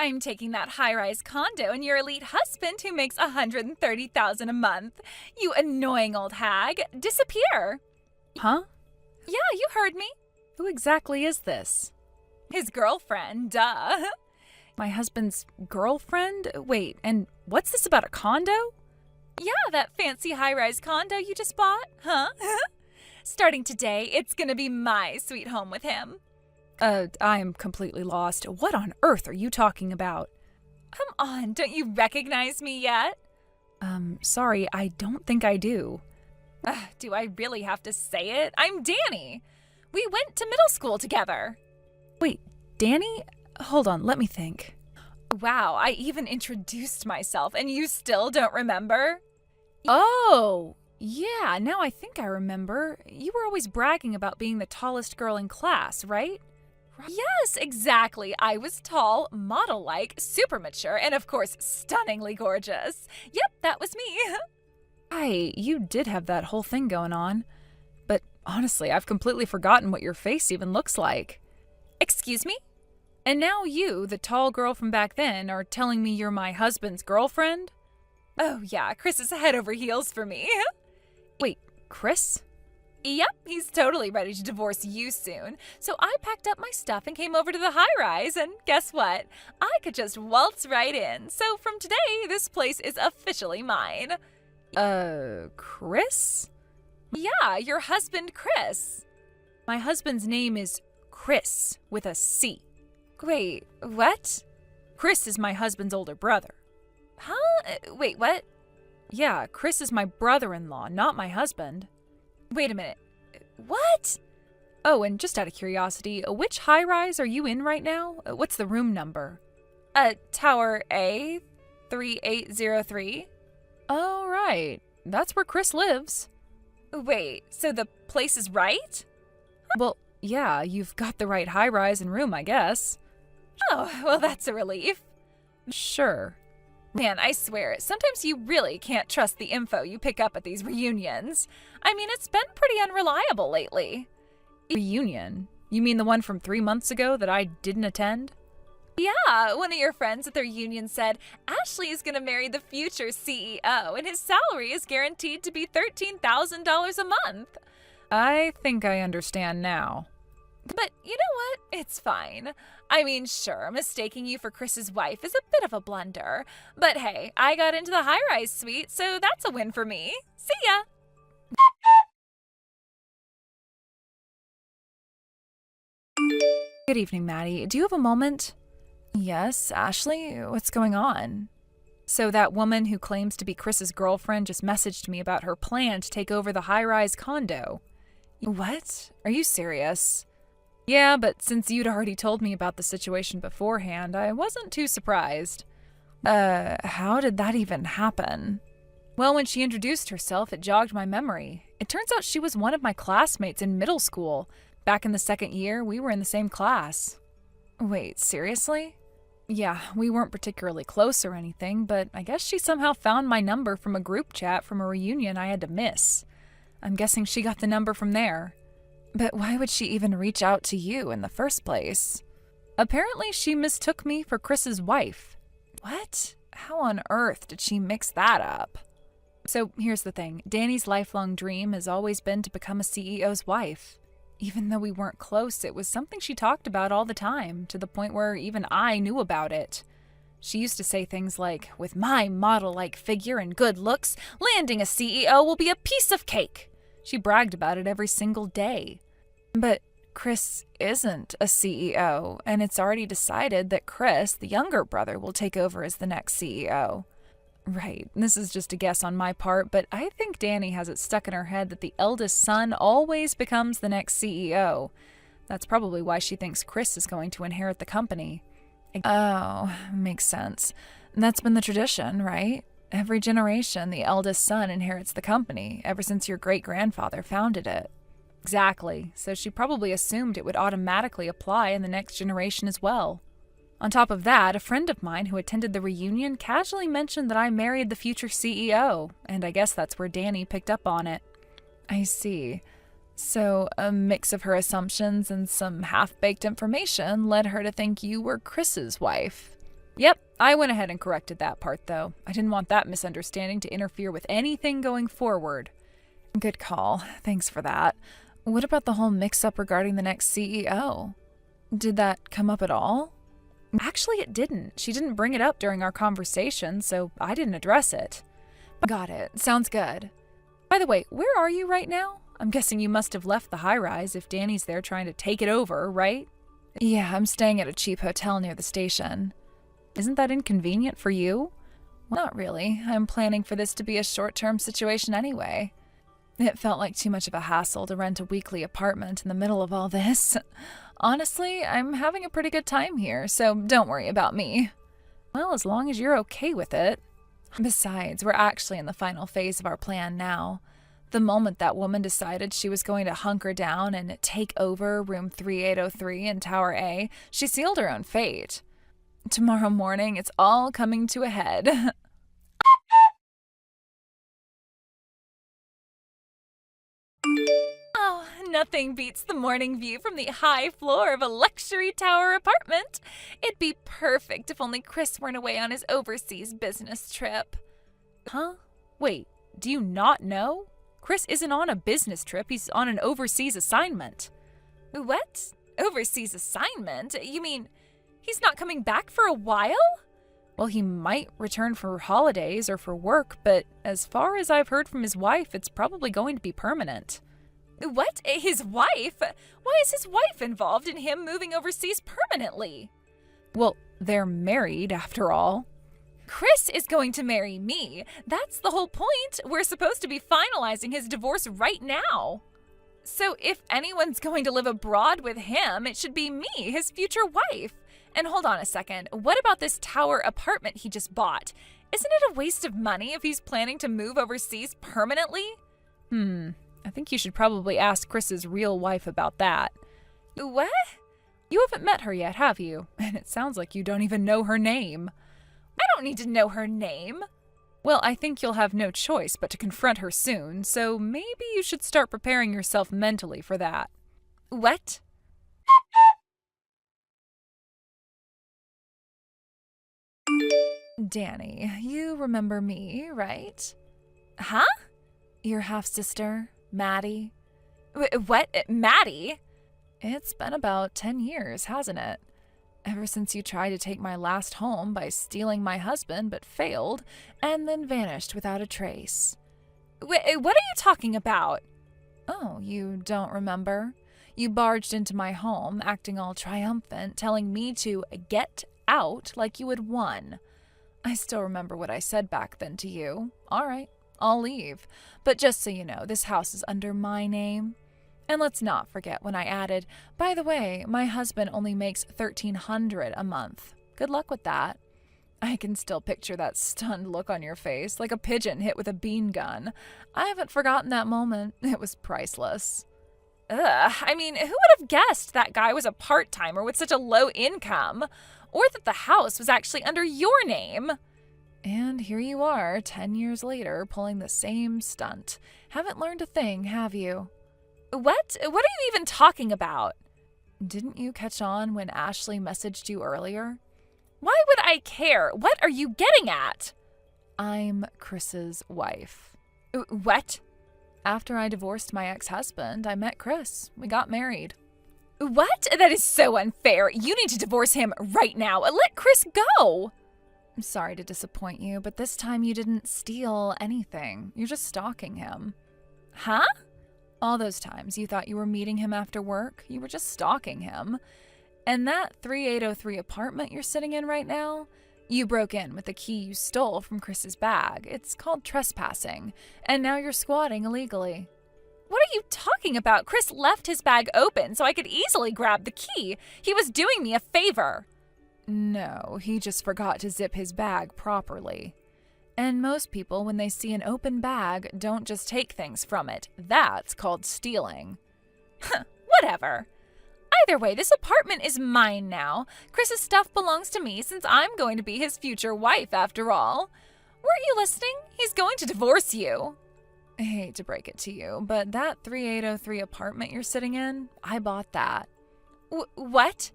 I'm taking that high-rise condo and your elite husband who makes $130,000 a month. You annoying old hag. Disappear. Huh? Yeah, you heard me. Who exactly is this? His girlfriend, duh. My husband's girlfriend? Wait, and what's this about a condo? Yeah, that fancy high-rise condo you just bought, huh? Starting today, it's gonna be my sweet home with him. I'm completely lost. What on earth are you talking about? Come on, don't you recognize me yet? Sorry, I don't think I do. Do I really have to say it? I'm Danny. We went to middle school together. Wait, Danny? Hold on, let me think. Wow, I even introduced myself and you still don't remember? Oh, yeah, now I think I remember. You were always bragging about being the tallest girl in class, right? Yes, exactly. I was tall, model-like, super mature, and of course, stunningly gorgeous. Yep, that was me. You did have that whole thing going on. But honestly, I've completely forgotten what your face even looks like. Excuse me? And now you, the tall girl from back then, are telling me you're my husband's girlfriend? Oh yeah, Chris is head over heels for me. Wait, Chris? Yep, he's totally ready to divorce you soon. So I packed up my stuff and came over to the high-rise, and guess what? I could just waltz right in. So from today, this place is officially mine. Chris? Yeah, your husband, Chris. My husband's name is Chris, with a C. Wait, what? Chris is my husband's older brother. Huh? Wait, what? Yeah, Chris is my brother-in-law, not my husband. Wait a minute. What? Oh, and just out of curiosity, which high-rise are you in right now? What's the room number? Tower A, 3803. Oh, right. That's where Chris lives. Wait, so the place is right? Well, yeah, you've got the right high-rise and room, I guess. Oh, well, that's a relief. Sure. Man, I swear, sometimes you really can't trust the info you pick up at these reunions. I mean, it's been pretty unreliable lately. Reunion? You mean the one from 3 months ago that I didn't attend? Yeah, one of your friends at the reunion said Ashley is going to marry the future CEO and his salary is guaranteed to be $13,000 a month. I think I understand now. But you know what? It's fine. I mean, sure, mistaking you for Chris's wife is a bit of a blunder. But hey, I got into the high-rise suite, so that's a win for me. See ya! Good evening, Maddie. Do you have a moment? Yes, Ashley? What's going on? So that woman who claims to be Chris's girlfriend just messaged me about her plan to take over the high-rise condo. What? Are you serious? Yeah, but since you'd already told me about the situation beforehand, I wasn't too surprised. How did that even happen? Well, when she introduced herself, it jogged my memory. It turns out she was one of my classmates in middle school. Back in the second year, we were in the same class. Wait, seriously? Yeah, we weren't particularly close or anything, but I guess she somehow found my number from a group chat from a reunion I had to miss. I'm guessing she got the number from there. But why would she even reach out to you in the first place? Apparently she mistook me for Chris's wife. What? How on earth did she mix that up? So here's the thing. Danny's lifelong dream has always been to become a CEO's wife. Even though we weren't close, it was something she talked about all the time, to the point where even I knew about it. She used to say things like, with my model-like figure and good looks, landing a CEO will be a piece of cake. She bragged about it every single day. But Chris isn't a CEO, and it's already decided that Chris, the younger brother, will take over as the next CEO. Right, this is just a guess on my part, but I think Danny has it stuck in her head that the eldest son always becomes the next CEO. That's probably why she thinks Chris is going to inherit the company. Oh, makes sense. That's been the tradition, right? Every generation, the eldest son inherits the company, ever since your great-grandfather founded it. Exactly, so she probably assumed it would automatically apply in the next generation as well. On top of that, a friend of mine who attended the reunion casually mentioned that I married the future CEO, and I guess that's where Danny picked up on it. I see. So, a mix of her assumptions and some half-baked information led her to think you were Chris's wife. Yep, I went ahead and corrected that part, though. I didn't want that misunderstanding to interfere with anything going forward. Good call. Thanks for that. What about the whole mix-up regarding the next CEO? Did that come up at all? Actually, it didn't. She didn't bring it up during our conversation, so I didn't address it. Got it. Sounds good. By the way, where are you right now? I'm guessing you must have left the high-rise if Danny's there trying to take it over, right? Yeah, I'm staying at a cheap hotel near the station. Isn't that inconvenient for you? Well, not really. I'm planning for this to be a short-term situation anyway. It felt like too much of a hassle to rent a weekly apartment in the middle of all this. Honestly, I'm having a pretty good time here, so don't worry about me. Well, as long as you're okay with it. Besides, we're actually in the final phase of our plan now. The moment that woman decided she was going to hunker down and take over room 3803 in Tower A, she sealed her own fate. Tomorrow morning, it's all coming to a head. Oh, nothing beats the morning view from the high floor of a luxury tower apartment. It'd be perfect if only Chris weren't away on his overseas business trip. Huh? Wait, do you not know? Chris isn't on a business trip, he's on an overseas assignment. What? Overseas assignment? You mean he's not coming back for a while? Well, he might return for holidays or for work, but as far as I've heard from his wife, it's probably going to be permanent. What? His wife? Why is his wife involved in him moving overseas permanently? Well, they're married, after all. Chris is going to marry me. That's the whole point. We're supposed to be finalizing his divorce right now. So if anyone's going to live abroad with him, it should be me, his future wife. And hold on a second. What about this tower apartment he just bought? Isn't it a waste of money if he's planning to move overseas permanently? I think you should probably ask Chris's real wife about that. What? You haven't met her yet, have you? And it sounds like you don't even know her name. I don't need to know her name. Well, I think you'll have no choice but to confront her soon, so maybe you should start preparing yourself mentally for that. What? Danny, you remember me, right? Huh? Your half-sister, Maddie. What? Maddie? It's been about 10 years, hasn't it? Ever since you tried to take my last home by stealing my husband but failed, and then vanished without a trace. What are you talking about? Oh, you don't remember? You barged into my home, acting all triumphant, telling me to get out like you had won. I still remember what I said back then to you. All right, I'll leave. But just so you know, this house is under my name. And let's not forget when I added, by the way, my husband only makes $1,300 a month. Good luck with that. I can still picture that stunned look on your face, like a pigeon hit with a bean gun. I haven't forgotten that moment. It was priceless. Ugh, I mean, who would have guessed that guy was a part-timer with such a low income? Or that the house was actually under your name? And here you are, 10 years later, pulling the same stunt. Haven't learned a thing, have you? What? What are you even talking about? Didn't you catch on when Ashley messaged you earlier? Why would I care? What are you getting at? I'm Chris's wife. What? After I divorced my ex-husband, I met Chris. We got married. What? That is so unfair. You need to divorce him right now. Let Chris go. I'm sorry to disappoint you, but this time you didn't steal anything. You're just stalking him. Huh? All those times you thought you were meeting him after work, you were just stalking him. And that 3803 apartment you're sitting in right now, you broke in with the key you stole from Chris's bag. It's called trespassing, and now you're squatting illegally. What are you talking about? Chris left his bag open so I could easily grab the key. He was doing me a favor. No, he just forgot to zip his bag properly. And most people, when they see an open bag, don't just take things from it. That's called stealing. Whatever. Either way, this apartment is mine now. Chris's stuff belongs to me since I'm going to be his future wife after all. Weren't you listening? He's going to divorce you. I hate to break it to you, but that 3803 apartment you're sitting in, I bought that. What?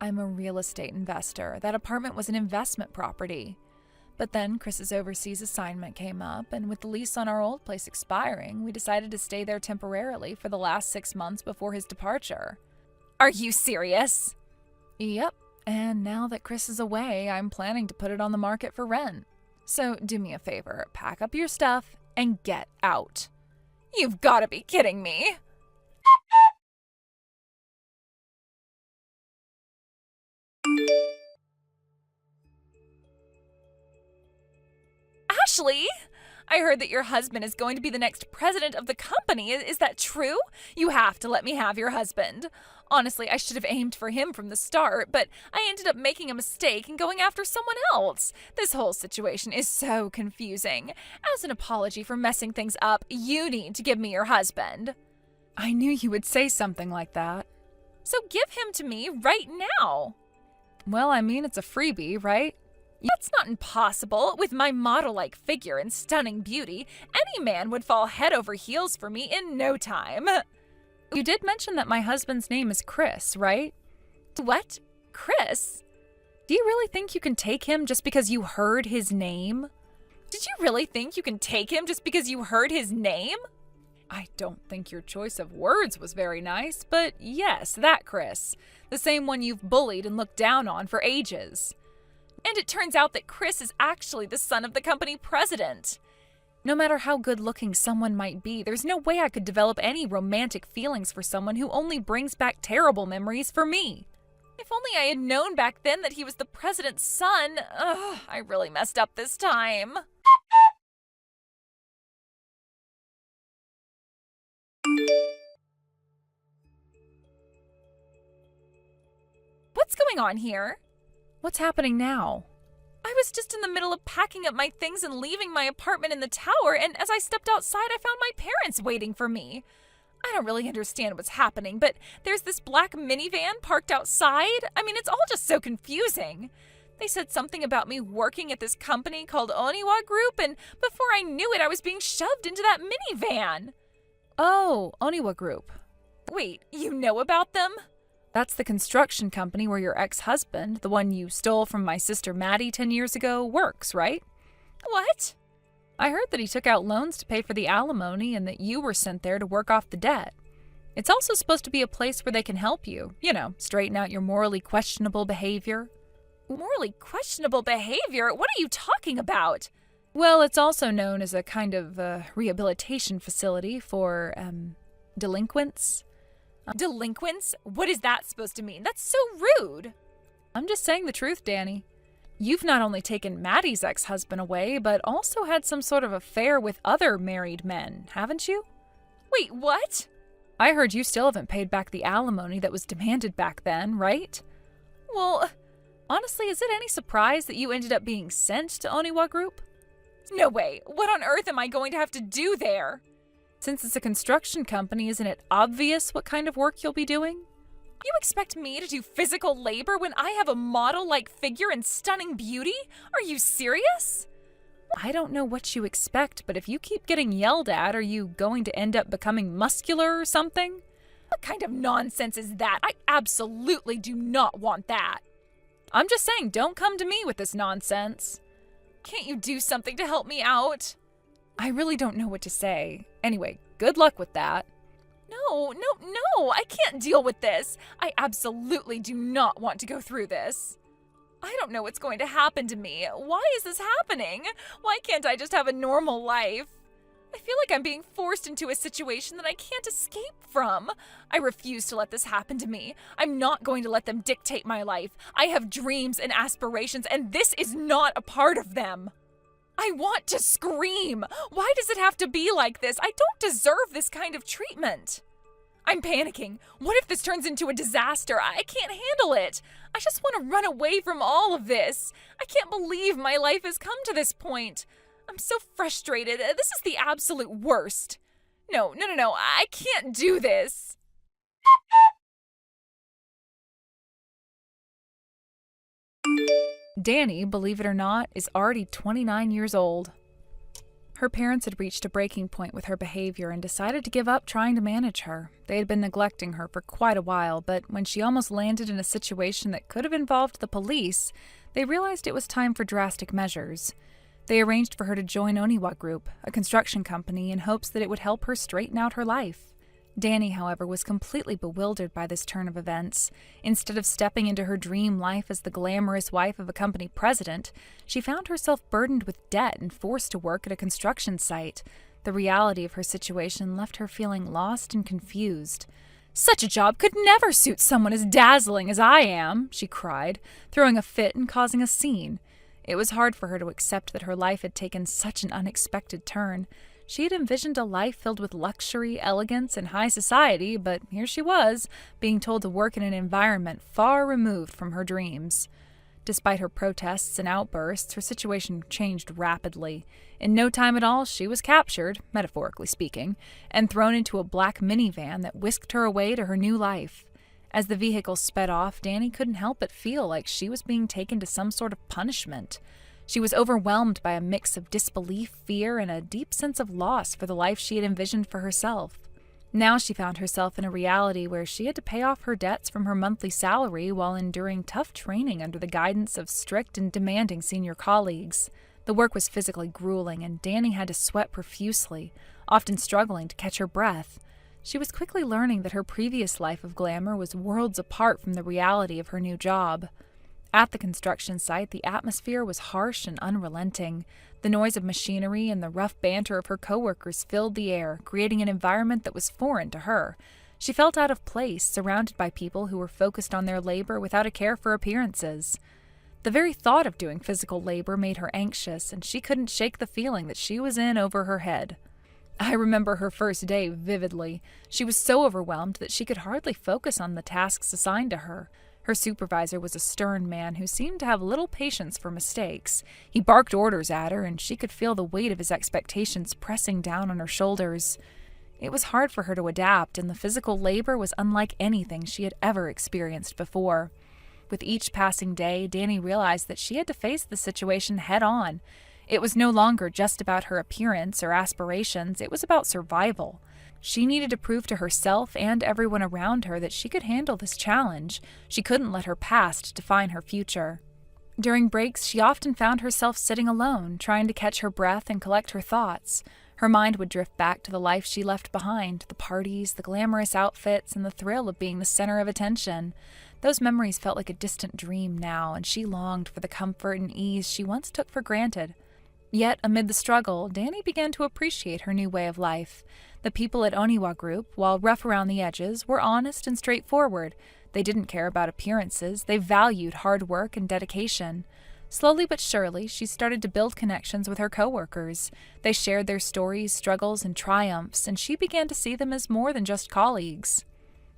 I'm a real estate investor. That apartment was an investment property. But then Chris's overseas assignment came up, and with the lease on our old place expiring, we decided to stay there temporarily for the last 6 months before his departure. Are you serious? Yep, and now that Chris is away, I'm planning to put it on the market for rent. So do me a favor, pack up your stuff and get out. You've got to be kidding me. Ashley, I heard that your husband is going to be the next president of the company. Is that true? You have to let me have your husband. Honestly, I should have aimed for him from the start, but I ended up making a mistake and going after someone else. This whole situation is so confusing. As an apology for messing things up, you need to give me your husband. I knew you would say something like that. So give him to me right now. Well, I mean, it's a freebie, right? That's not impossible. With my model-like figure and stunning beauty, any man would fall head over heels for me in no time. You did mention that my husband's name is Chris, right? What? Chris? Do you really think you can take him just because you heard his name? Did you really think you can take him just because you heard his name? I don't think your choice of words was very nice, but yes, that Chris. The same one you've bullied and looked down on for ages. And it turns out that Chris is actually the son of the company president. No matter how good-looking someone might be, there's no way I could develop any romantic feelings for someone who only brings back terrible memories for me. If only I had known back then that he was the president's son. Ugh, I really messed up this time. What's going on here? What's happening now? I was just in the middle of packing up my things and leaving my apartment in the tower, and as I stepped outside, I found my parents waiting for me. I don't really understand what's happening, but there's this black minivan parked outside. I mean, it's all just so confusing. They said something about me working at this company called Oniwa Group, and before I knew it, I was being shoved into that minivan. Oh, Oniwa Group. Wait, you know about them? That's the construction company where your ex-husband, the one you stole from my sister Maddie 10 years ago, works, right? What? I heard that he took out loans to pay for the alimony and that you were sent there to work off the debt. It's also supposed to be a place where they can help you, straighten out your morally questionable behavior. Morally questionable behavior? What are you talking about? Well, it's also known as a kind of rehabilitation facility for, delinquents. Delinquents? What is that supposed to mean? That's so rude. I'm just saying the truth, Danny. You've not only taken Maddie's ex-husband away, but also had some sort of affair with other married men, haven't you? Wait, what? I heard you still haven't paid back the alimony that was demanded back then, right? Well, honestly, is it any surprise that you ended up being sent to Oniwa Group? No way. What on earth am I going to have to do there? Since it's a construction company, isn't it obvious what kind of work you'll be doing? You expect me to do physical labor when I have a model-like figure and stunning beauty? Are you serious? I don't know what you expect, but if you keep getting yelled at, are you going to end up becoming muscular or something? What kind of nonsense is that? I absolutely do not want that. I'm just saying, don't come to me with this nonsense. Can't you do something to help me out? I really don't know what to say. Anyway, good luck with that. No, I can't deal with this. I absolutely do not want to go through this. I don't know what's going to happen to me. Why is this happening? Why can't I just have a normal life? I feel like I'm being forced into a situation that I can't escape from. I refuse to let this happen to me. I'm not going to let them dictate my life. I have dreams and aspirations, and this is not a part of them. I want to scream. Why does it have to be like this? I don't deserve this kind of treatment. I'm panicking. What if this turns into a disaster? I can't handle it. I just want to run away from all of this. I can't believe my life has come to this point. I'm so frustrated. This is the absolute worst. No. I can't do this. Danny, believe it or not, is already 29 years old. her parents had reached a breaking point with her behavior and decided to give up trying to manage her. They had been neglecting her for quite a while, but when she almost landed in a situation that could have involved the police, they realized it was time for drastic measures. They arranged for her to join Oniwa Group, a construction company, in hopes that it would help her straighten out her life. Danny, however, was completely bewildered by this turn of events. Instead of stepping into her dream life as the glamorous wife of a company president, she found herself burdened with debt and forced to work at a construction site. The reality of her situation left her feeling lost and confused. "Such a job could never suit someone as dazzling as I am," she cried, throwing a fit and causing a scene. It was hard for her to accept that her life had taken such an unexpected turn. She had envisioned a life filled with luxury, elegance, and high society, but here she was, being told to work in an environment far removed from her dreams. Despite her protests and outbursts, her situation changed rapidly. In no time at all, she was captured, metaphorically speaking, and thrown into a black minivan that whisked her away to her new life. As the vehicle sped off, Danny couldn't help but feel like she was being taken to some sort of punishment. She was overwhelmed by a mix of disbelief, fear, and a deep sense of loss for the life she had envisioned for herself. Now she found herself in a reality where she had to pay off her debts from her monthly salary while enduring tough training under the guidance of strict and demanding senior colleagues. The work was physically grueling, and Danny had to sweat profusely, often struggling to catch her breath. She was quickly learning that her previous life of glamour was worlds apart from the reality of her new job. At the construction site, the atmosphere was harsh and unrelenting. The noise of machinery and the rough banter of her coworkers filled the air, creating an environment that was foreign to her. She felt out of place, surrounded by people who were focused on their labor without a care for appearances. The very thought of doing physical labor made her anxious, and she couldn't shake the feeling that she was in over her head. I remember her first day vividly. She was so overwhelmed that she could hardly focus on the tasks assigned to her. Her supervisor was a stern man who seemed to have little patience for mistakes. He barked orders at her, and she could feel the weight of his expectations pressing down on her shoulders. It was hard for her to adapt, and the physical labor was unlike anything she had ever experienced before. With each passing day, Danny realized that she had to face the situation head-on. It was no longer just about her appearance or aspirations, it was about survival. She needed to prove to herself and everyone around her that she could handle this challenge. She couldn't let her past define her future. During breaks, she often found herself sitting alone, trying to catch her breath and collect her thoughts. Her mind would drift back to the life she left behind, the parties, the glamorous outfits, and the thrill of being the center of attention. Those memories felt like a distant dream now, and she longed for the comfort and ease she once took for granted. Yet, amid the struggle, Danny began to appreciate her new way of life. The people at Oniwa Group, while rough around the edges, were honest and straightforward. They didn't care about appearances. They valued hard work and dedication. Slowly but surely, she started to build connections with her coworkers. They shared their stories, struggles, and triumphs, and she began to see them as more than just colleagues.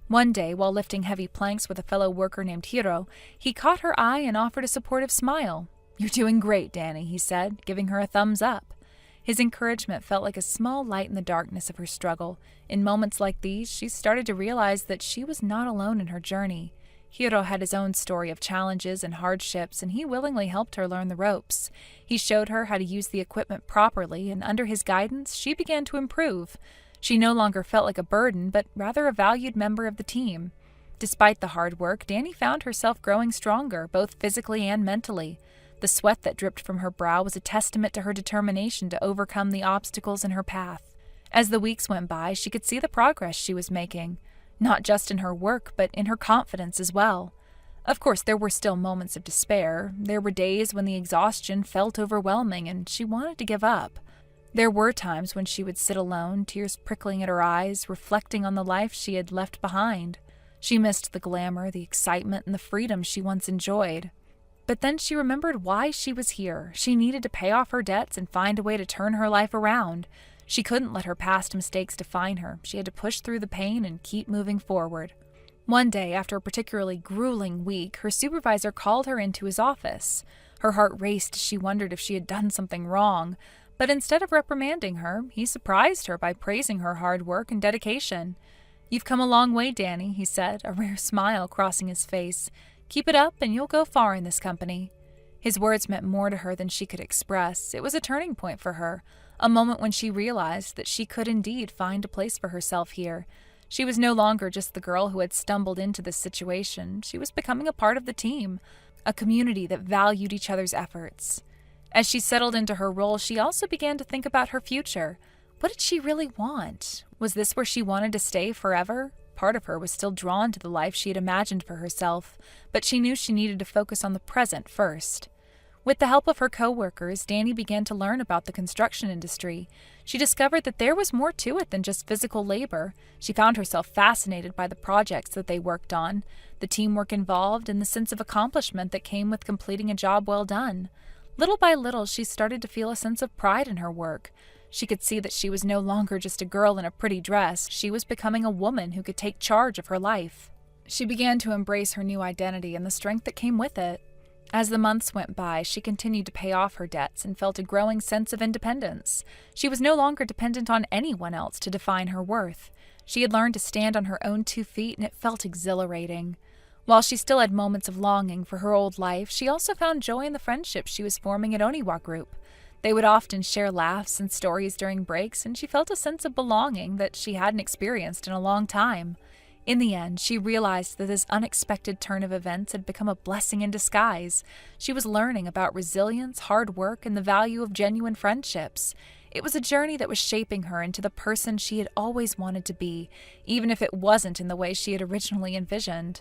One day, while lifting heavy planks with a fellow worker named Hiro, he caught her eye and offered a supportive smile. "You're doing great, Danny," he said, giving her a thumbs up. His encouragement felt like a small light in the darkness of her struggle. In moments like these, she started to realize that she was not alone in her journey. Hiro had his own story of challenges and hardships, and he willingly helped her learn the ropes. He showed her how to use the equipment properly, and under his guidance, she began to improve. She no longer felt like a burden, but rather a valued member of the team. Despite the hard work, Danny found herself growing stronger, both physically and mentally. The sweat that dripped from her brow was a testament to her determination to overcome the obstacles in her path. As the weeks went by, she could see the progress she was making, not just in her work, but in her confidence as well. Of course, there were still moments of despair. There were days when the exhaustion felt overwhelming and she wanted to give up. There were times when she would sit alone, tears prickling at her eyes, reflecting on the life she had left behind. She missed the glamour, the excitement, and the freedom she once enjoyed. But then she remembered why she was here. She needed to pay off her debts and find a way to turn her life around. She couldn't let her past mistakes define her. She had to push through the pain and keep moving forward. One day, after a particularly grueling week, her supervisor called her into his office. Her heart raced as she wondered if she had done something wrong. But instead of reprimanding her, he surprised her by praising her hard work and dedication. "You've come a long way, Danny," he said, a rare smile crossing his face. "Keep it up and you'll go far in this company." His words meant more to her than she could express. It was a turning point for her, a moment when she realized that she could indeed find a place for herself here. She was no longer just the girl who had stumbled into this situation. She was becoming a part of the team, a community that valued each other's efforts. As she settled into her role, she also began to think about her future. What did she really want? Was this where she wanted to stay forever? Part of her was still drawn to the life she had imagined for herself, but she knew she needed to focus on the present first. With the help of her coworkers, Danny began to learn about the construction industry. She discovered that there was more to it than just physical labor. She found herself fascinated by the projects that they worked on, the teamwork involved, and the sense of accomplishment that came with completing a job well done. Little by little, she started to feel a sense of pride in her work. She could see that she was no longer just a girl in a pretty dress. She was becoming a woman who could take charge of her life. She began to embrace her new identity and the strength that came with it. As the months went by, she continued to pay off her debts and felt a growing sense of independence. She was no longer dependent on anyone else to define her worth. She had learned to stand on her own 2 feet, and it felt exhilarating. While she still had moments of longing for her old life, she also found joy in the friendships she was forming at Oniwa Group. They would often share laughs and stories during breaks, and she felt a sense of belonging that she hadn't experienced in a long time. In the end, she realized that this unexpected turn of events had become a blessing in disguise. She was learning about resilience, hard work, and the value of genuine friendships. It was a journey that was shaping her into the person she had always wanted to be, even if it wasn't in the way she had originally envisioned.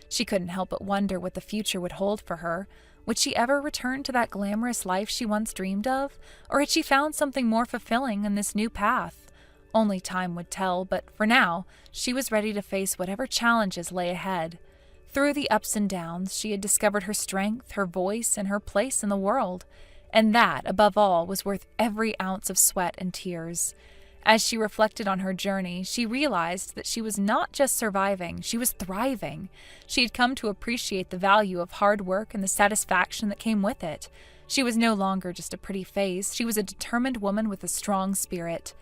She couldn't help but wonder what the future would hold for her. Would she ever return to that glamorous life she once dreamed of? Or had she found something more fulfilling in this new path? Only time would tell, but for now, she was ready to face whatever challenges lay ahead. Through the ups and downs, she had discovered her strength, her voice, and her place in the world. And that, above all, was worth every ounce of sweat and tears. As she reflected on her journey, she realized that she was not just surviving, she was thriving. She had come to appreciate the value of hard work and the satisfaction that came with it. She was no longer just a pretty face, she was a determined woman with a strong spirit.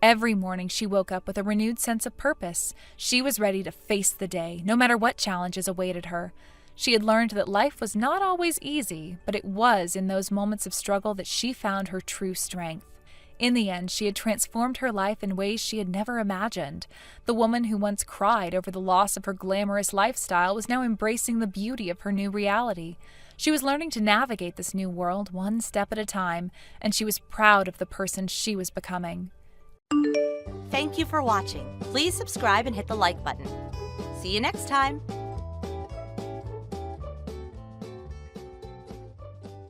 Every morning she woke up with a renewed sense of purpose. She was ready to face the day, no matter what challenges awaited her. She had learned that life was not always easy, but it was in those moments of struggle that she found her true strength. In the end, she had transformed her life in ways she had never imagined. The woman who once cried over the loss of her glamorous lifestyle was now embracing the beauty of her new reality. She was learning to navigate this new world one step at a time, and she was proud of the person she was becoming. Thank you for watching. Please subscribe and hit the like button. See you next time.